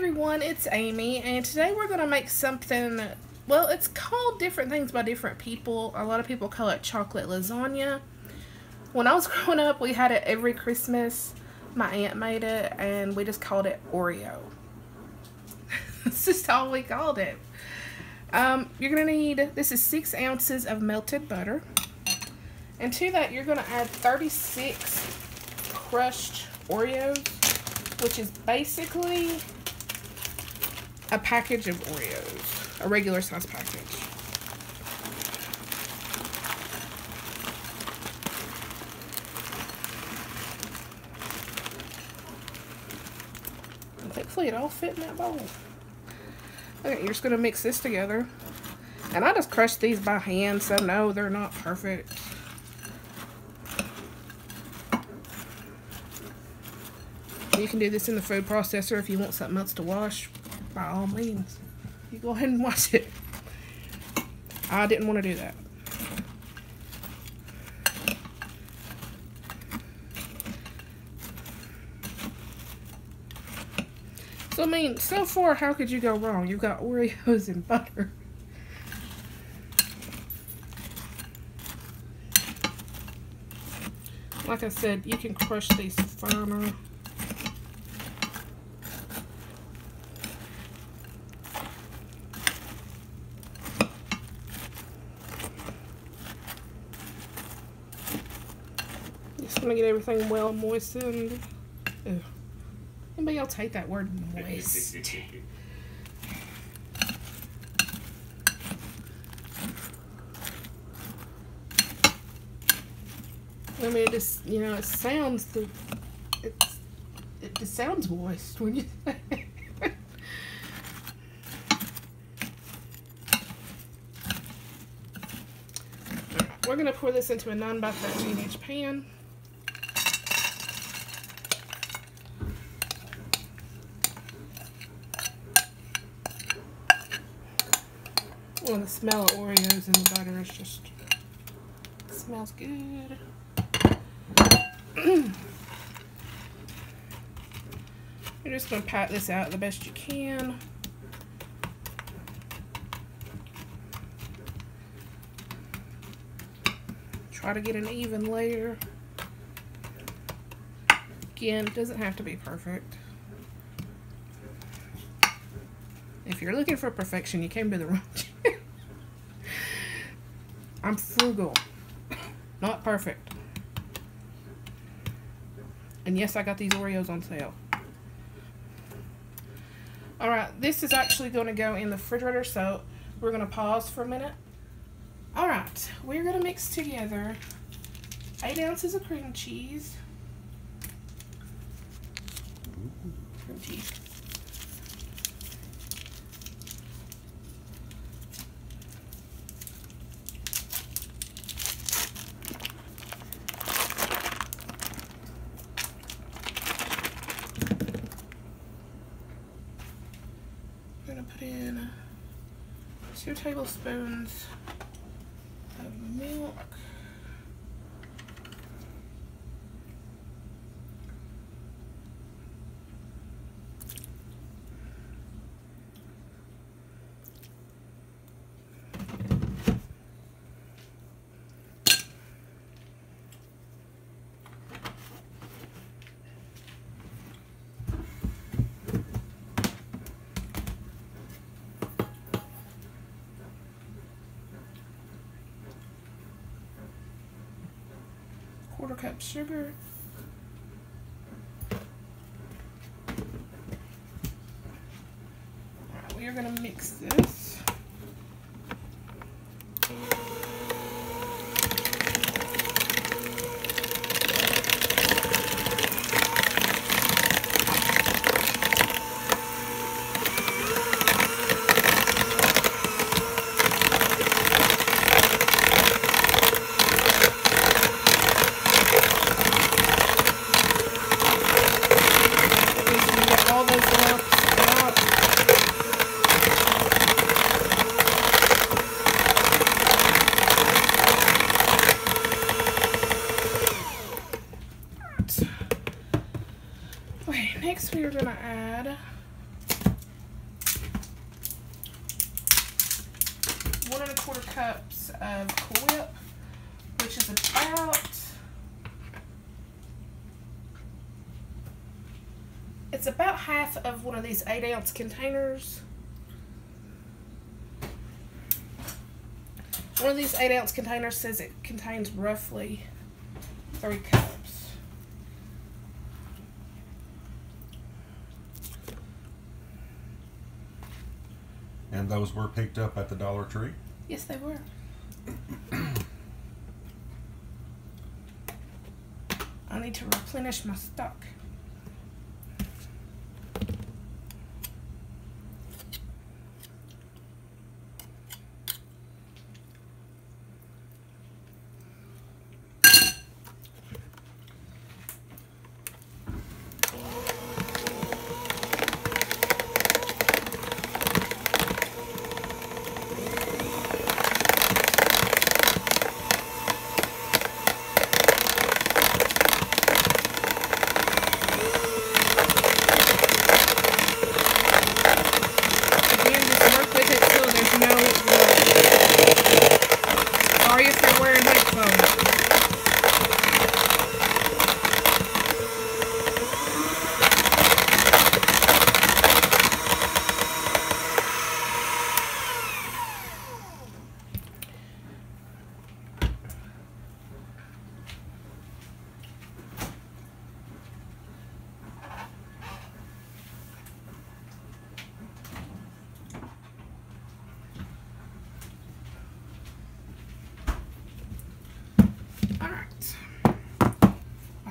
everyone, it's Amy, and today we're going to make something, well, it's called different things by different people. A lot of people call it chocolate lasagna. When I was growing up, we had it every Christmas. My aunt made it, and we just called it Oreo. That's just all we called it. You're going to need, this is 6 ounces of melted butter. And to that, you're going to add 36 crushed Oreos, which is basically a package of Oreos, a regular size package. And hopefully it all fit in that bowl. Okay, you're just going to mix this together. And I just crushed these by hand, so no, they're not perfect. You can do this in the food processor if you want something else to wash. By all means, you go ahead and wash it. I didn't want to do that. So I mean, so far, how could you go wrong? You've got Oreos and butter. Like I said, you can crush these finer. Just want to get everything well moistened. Ugh. Anybody else hate that word, moist? I mean, it just, you know, it sounds, it just sounds moist when you say it. We're going to pour this into a 9 by 13 inch pan. Well, the smell of Oreos in the butter is just, it smells good. You're just going to pat this out the best you can. Try to get an even layer. Again, it doesn't have to be perfect. If you're looking for perfection, you came to the wrong channel. I'm frugal, not perfect. And yes, I got these Oreos on sale. Alright, this is actually going to go in the refrigerator, so we're going to pause for a minute. Alright, we're going to mix together 8 ounces of cream cheese. Cream cheese. I'm going to put in 2 tablespoons of milk. Quarter cup sugar. Alright, we are going to mix this. All those lumps out. Next we are going to add 1¼ cups of Cool Whip, which is about, it's about half of one of these 8-ounce containers. One of these 8-ounce containers says it contains roughly 3 cups. And those were picked up at the Dollar Tree? Yes, they were. I need to replenish my stock.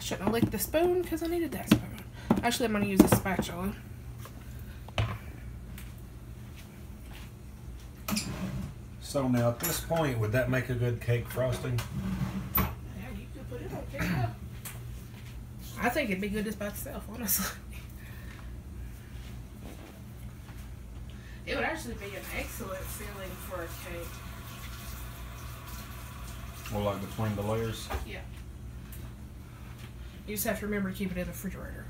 Shouldn't have licked the spoon because I needed that spoon. Actually, I'm going to use a spatula. So now at this point, would that make a good cake frosting? Yeah, you could put it on cake. I think it'd be good just by itself, honestly. It would actually be an excellent filling for a cake. Well, like between the layers? Yeah. You just have to remember to keep it in the refrigerator.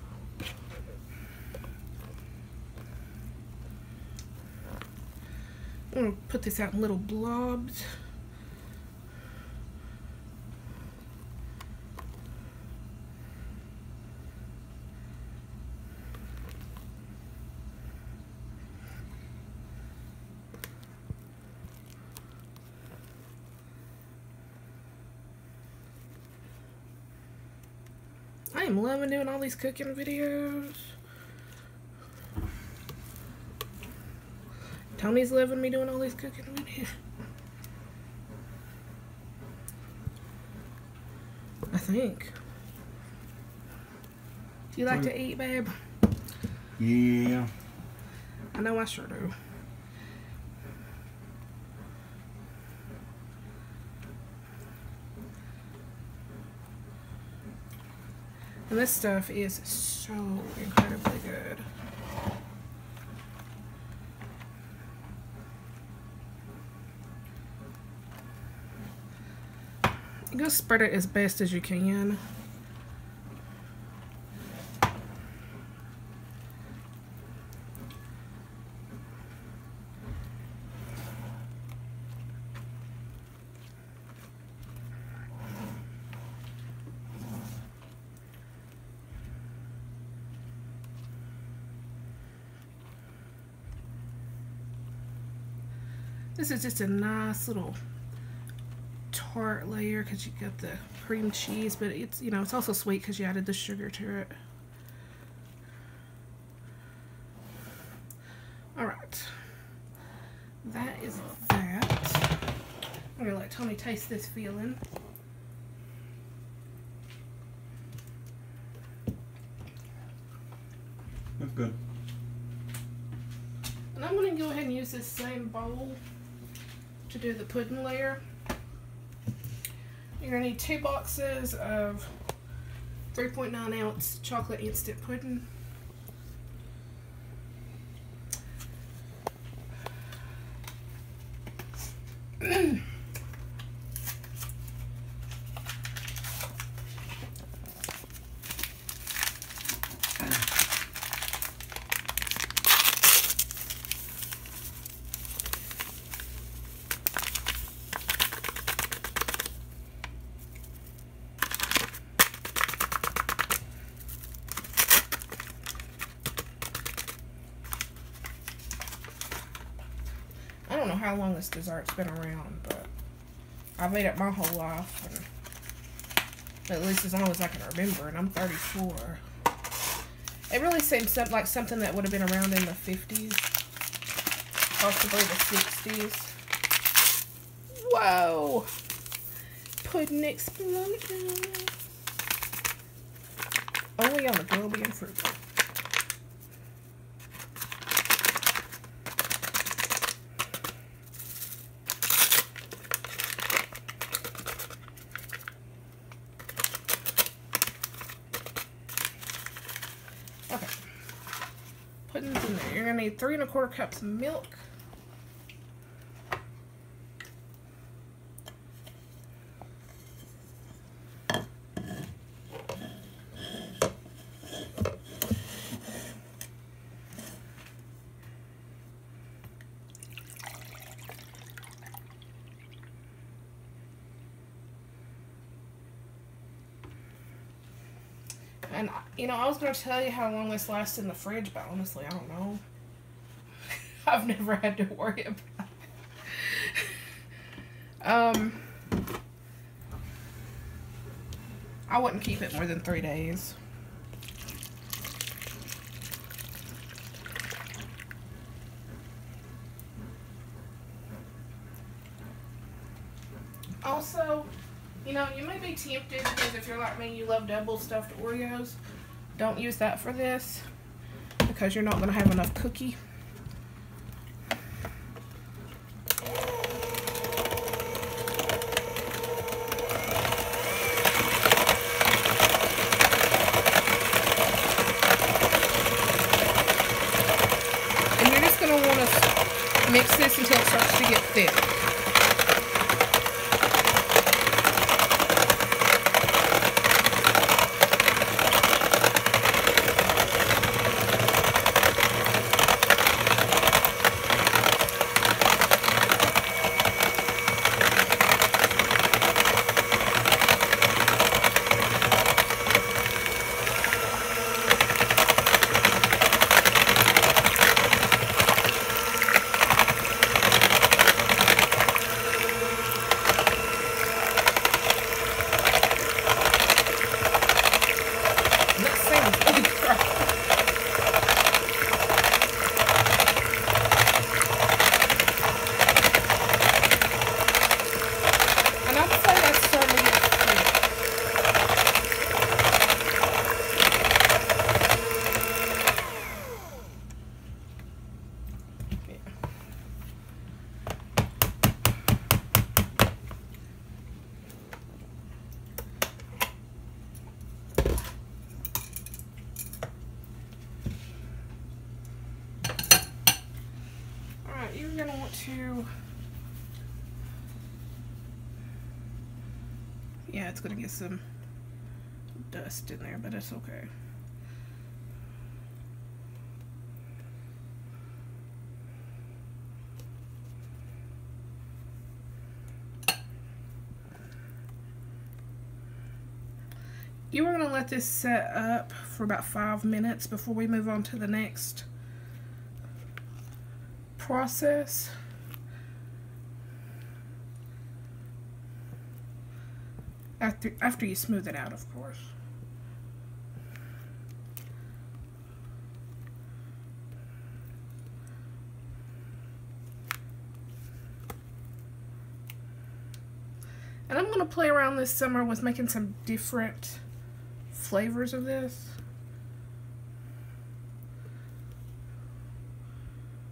I'm going to put this out in little blobs. I am loving doing all these cooking videos. Tony's loving me doing all these cooking videos. I think. Do you like to eat, babe? Yeah. I know I sure do. And this stuff is so incredibly good. You go spread it as best as you can. This is just a nice little tart layer because you got the cream cheese, but it's, you know, it's also sweet because you added the sugar to it. Alright. That is that. I'm going to let Tony taste this filling. That's good. And I'm going to go ahead and use this same bowl to do the pudding layer. You're going to need 2 boxes of 3.9 ounce chocolate instant pudding. how long this dessert's been around, but I've ate it my whole life, and at least as long as I can remember, and I'm 34. It really seems like something that would have been around in the 50s, possibly the 60s. Whoa! Pudding explosion. Only on the girl being frugal. Okay. Pudding's in there. You're gonna need 3 1/4 cups of milk. And, you know, I was going to tell you how long this lasts in the fridge, but honestly, I don't know. I've never had to worry about it. I wouldn't keep it more than 3 days. Also, you know, you may be tempted because if you're like me, you love double stuffed Oreos. Don't use that for this because you're not going to have enough cookie. And you're just going to want to mix this until it starts to get thick. You're going to want to, yeah, it's going to get some dust in there, but it's okay. You are going to let this set up for about 5 minutes before we move on to the next process. After you smooth it out, of course. And I'm going to play around this summer with making some different flavors of this.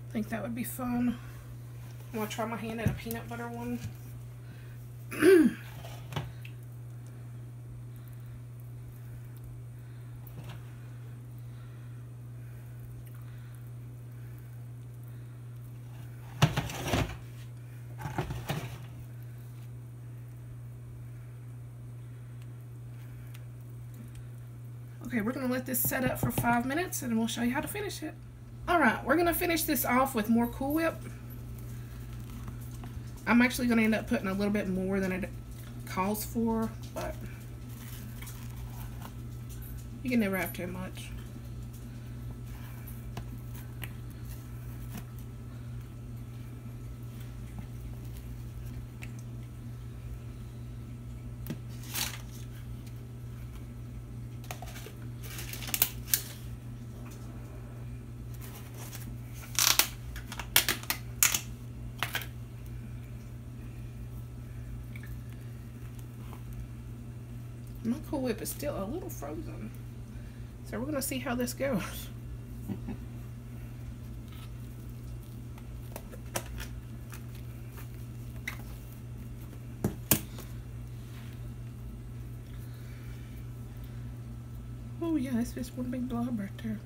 I think that would be fun. I'm going to try my hand at a peanut butter one. Okay, we're going to let this set up for 5 minutes and we'll show you how to finish it. Alright, we're going to finish this off with more Cool Whip. I'm actually going to end up putting a little bit more than it calls for, but you can never have too much. My Cool Whip is still a little frozen. So we're going to see how this goes. Oh yeah, that's just one big blob right there.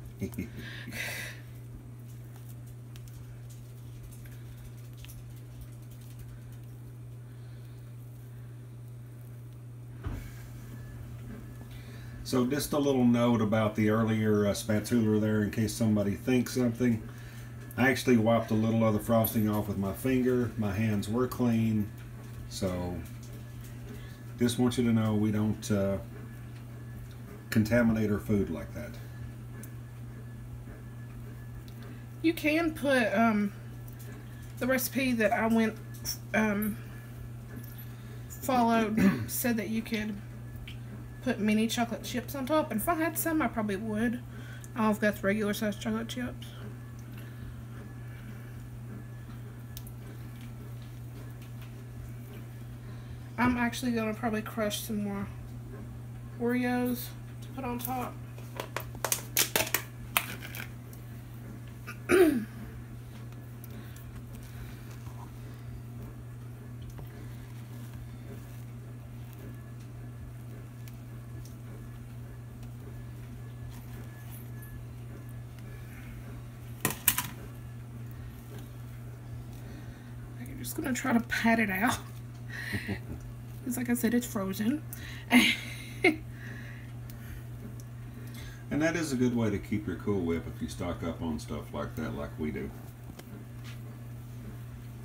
So just a little note about the earlier spatula there, in case somebody thinks something. I actually wiped a little of the frosting off with my finger. My hands were clean. So just want you to know we don't contaminate our food like that. You can put the recipe that I went followed said that you could put mini chocolate chips on top, and if I had some I probably would. I don't know if that's regular size chocolate chips. I'm actually gonna probably crush some more Oreos to put on top. I'm just gonna try to pat it out. Because like I said, it's frozen. And that is a good way to keep your Cool Whip if you stock up on stuff like that, like we do.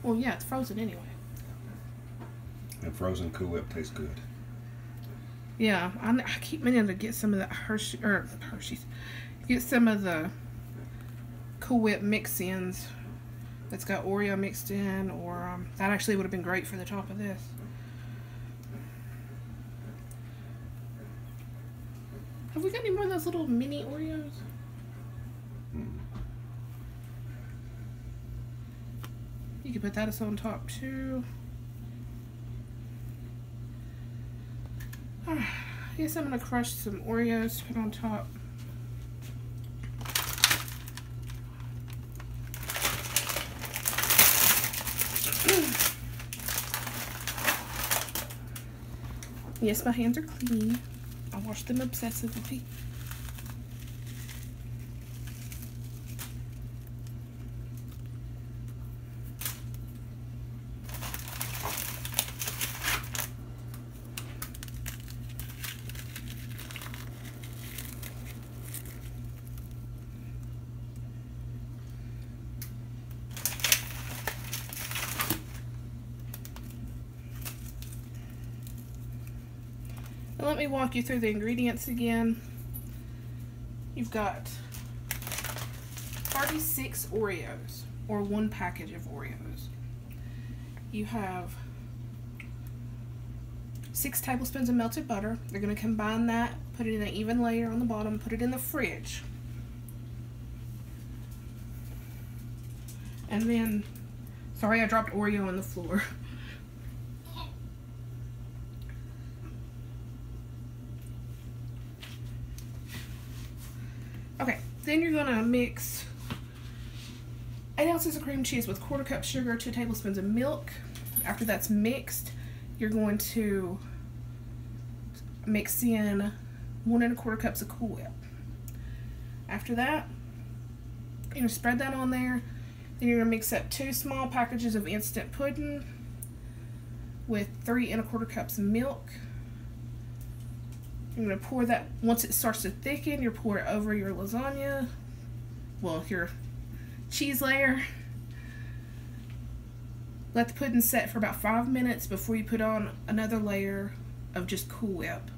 Well, yeah, it's frozen anyway. And frozen Cool Whip tastes good. Yeah, I keep meaning to get some of that Hershey's. Get some of the Cool Whip mix-ins that's got Oreo mixed in, or that actually would have been great for the top of this. Have we got any more of those little mini Oreos? You can put that as on top too. I guess I'm gonna crush some Oreos to put on top. Yes, my hands are clean. I wash them obsessively. Now let me walk you through the ingredients again. You've got 36 Oreos, or one package of Oreos. You have 6 tablespoons of melted butter. You're going to combine that, put it in an even layer on the bottom, put it in the fridge. And then, sorry I dropped Oreo on the floor. Okay, then you're gonna mix 8 ounces of cream cheese with 1/4 cup sugar, 2 tablespoons of milk. After that's mixed, you're going to mix in 1 1/4 cups of Cool Whip. After that, you're gonna spread that on there. Then you're gonna mix up 2 small packages of instant pudding with 3 1/4 cups of milk. You're going to pour that, once it starts to thicken, you pour it over your lasagna, well, your cheese layer. Let the pudding set for about 5 minutes before you put on another layer of just Cool Whip.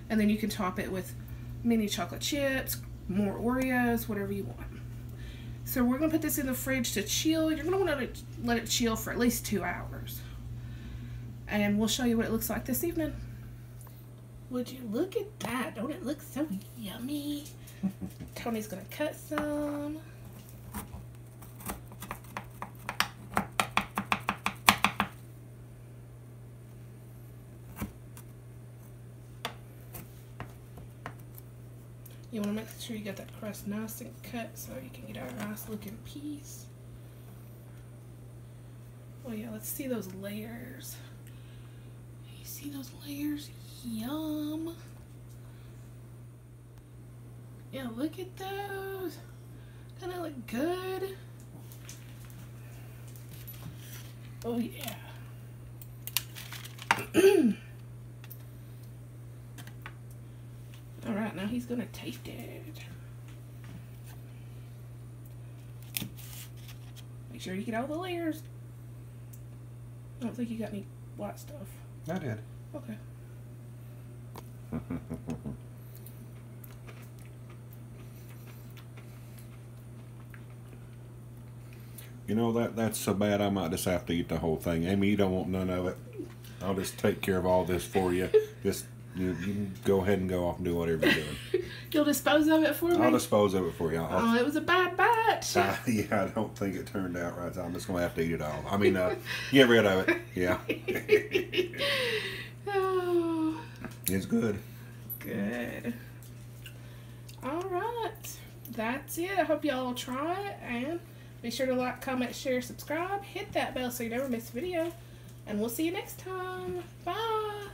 And then you can top it with mini chocolate chips, more Oreos, whatever you want. So we're going to put this in the fridge to chill. You're going to want to let it chill for at least 2 hours. And we'll show you what it looks like this evening. Would you look at that? Don't it look so yummy? Tony's gonna cut some. You want to make sure you got that crust nice and cut so you can get a nice looking piece. Oh yeah, let's see those layers. You see those layers? Yum. Yeah, look at those. Kind of look good. Oh yeah. Alright, now he's gonna taste it. Make sure you get all the layers. I don't think you got any white stuff. I did. Okay. You know, that's so bad I might just have to eat the whole thing. Amy, you don't want none of it. I'll just take care of all this for you. Just you can go ahead and go off and do whatever you're doing. You'll dispose of it for me? I'll dispose of it for you. Oh, it was a bad batch. Yeah, I don't think it turned out right. So I'm just going to have to eat it all. I mean, get rid of it. Yeah. Oh. It's good. Good. Alright. That's it. I hope y'all will try it. And be sure to like, comment, share, subscribe. Hit that bell so you never miss a video. And we'll see you next time. Bye.